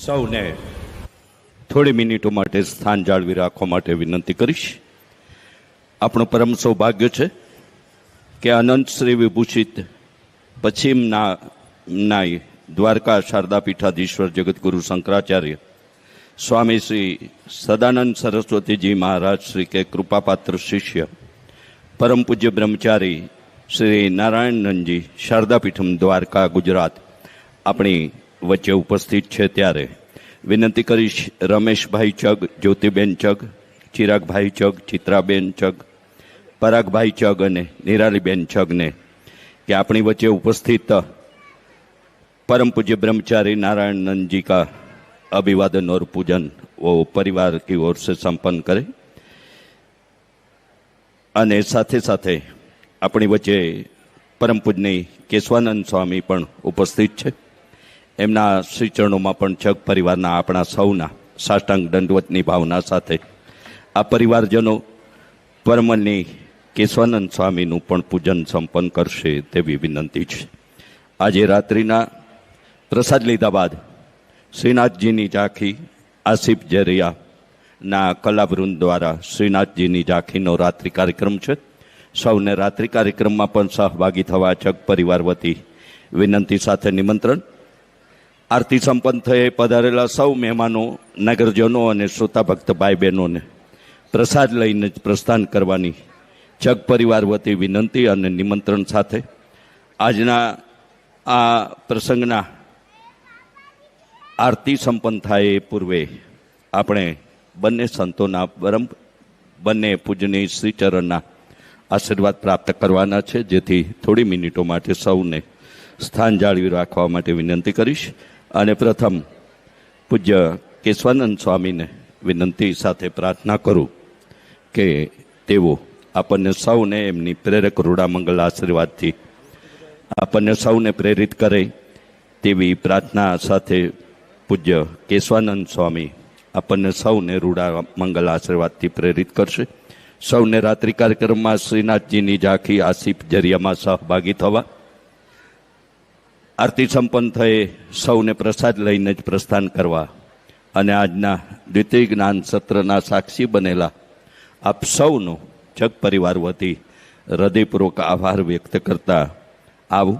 સૌને થોડી મિનિટો માટે સ્થાન જાળવી રાખવા માટે વિનંતી કરીશ. આપણું પરમ સૌભાગ્ય છે કે અનંત શ્રી વિભૂષિત પશ્ચિમના દ્વારકા શારદા પીઠાધીશ્વર જગતગુરુ શંકરાચાર્ય સ્વામી શ્રી સદાનંદ સરસ્વતીજી મહારાજ શ્રી કે કૃપાપાત્ર શિષ્ય પરમ પૂજ્ય બ્રહ્મચારી શ્રી નારાયણનંદજી શારદાપીઠમ દ્વારકા ગુજરાત આપણી વચ્ચે ઉપસ્થિત છે. ત્યારે વિનંતી કરીશ રમેશભાઈ ચગ, જ્યોતિબેન ચગ, ચિરાગભાઈ ચગ, ચિત્રાબેન ચગ, પરાગભાઈ ચગ અને નિરાલીબેન ચગને कि अपनी वच्चे उपस्थित परम पूज्य ब्रह्मचारी नारायण जी का अभिवादन और पूजन वो परिवार की ओर से संपन्न करे. अने साथे साथे अपनी वच्चे परम पूजनी केशवानंद स्वामी पण उपस्थित है. एमना श्री चरणों में पण चग परिवारना आपणा सौना साष्टांग दंडवतनी भावना साथे आ परिवारजनों परमनी केशवानंद स्वामीનું પણ પૂજન સંપન્ન કરશે તેવી વિનંતી છે. આજે રાત્રિના પ્રસાદ લીધા બાદ શ્રીનાથજીની ઝાંખી આસિફ જરિયાના કલાવૃંદ દ્વારા શ્રીનાથજીની ઝાંખીનો રાત્રિ કાર્યક્રમ છે. સૌને રાત્રિ કાર્યક્રમમાં પણ સહભાગી થવા ચગ પરિવાર વતી વિનંતી સાથે નિમંત્રણ. આરતી સંપન્ન થયે પધારેલા સૌ મહેમાનો, નગરજનો અને શ્રોતા ભક્ત ભાઈ બહેનોને પ્રસાદ લઈને જ પ્રસ્થાન કરવાની ચગ પરિવાર વતી વિનંતી અને નિમંત્રણ સાથે આજના આ પ્રસંગના આરતી સંપન્ન થાય એ પૂર્વે આપણે બંને સંતોના બંને પૂજનીય શ્રીચરણના આશીર્વાદ પ્રાપ્ત કરવાના છે, જેથી થોડી મિનિટો માટે સૌને સ્થાન જાળવી રાખવા માટે વિનંતી કરીશ. અને પ્રથમ પૂજ્ય કેશવાનંદ સ્વામીને વિનંતી સાથે પ્રાર્થના કરું કે તેઓ આપણને સૌને એમની પ્રેરક રૂડામંગલ આશીર્વાદથી આપણને સૌને પ્રેરિત કરે તેવી પ્રાર્થના સાથે પૂજ્ય કેશવાનંદ સ્વામી આપણને સૌને રૂડામંગલ આશીર્વાદથી પ્રેરિત કરશે. સૌને રાત્રિ કાર્યક્રમમાં શ્રીનાથજીની ઝાંખી આસિફ જરિયામાં સહભાગી થવા, આરતી સંપન્ન થયે સૌને પ્રસાદ લઈને જ પ્રસ્થાન કરવા અને આજના દ્વિતીય જ્ઞાન સત્રના સાક્ષી બનેલા આપ સૌનો જગ પરિવાર વતી હૃદયપૂર્વક આભાર વ્યક્ત કરતા આવું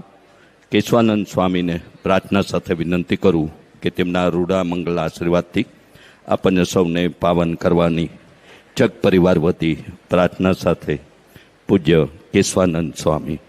કેશવાનંદ સ્વામીને પ્રાર્થના સાથે વિનંતી કરું કે તેમના રૂડા મંગલ આશીર્વાદથી આપણને સૌને પાવન કરવાની જગ પરિવાર વતી પ્રાર્થના સાથે પૂજ્ય કેશવાનંદ સ્વામી.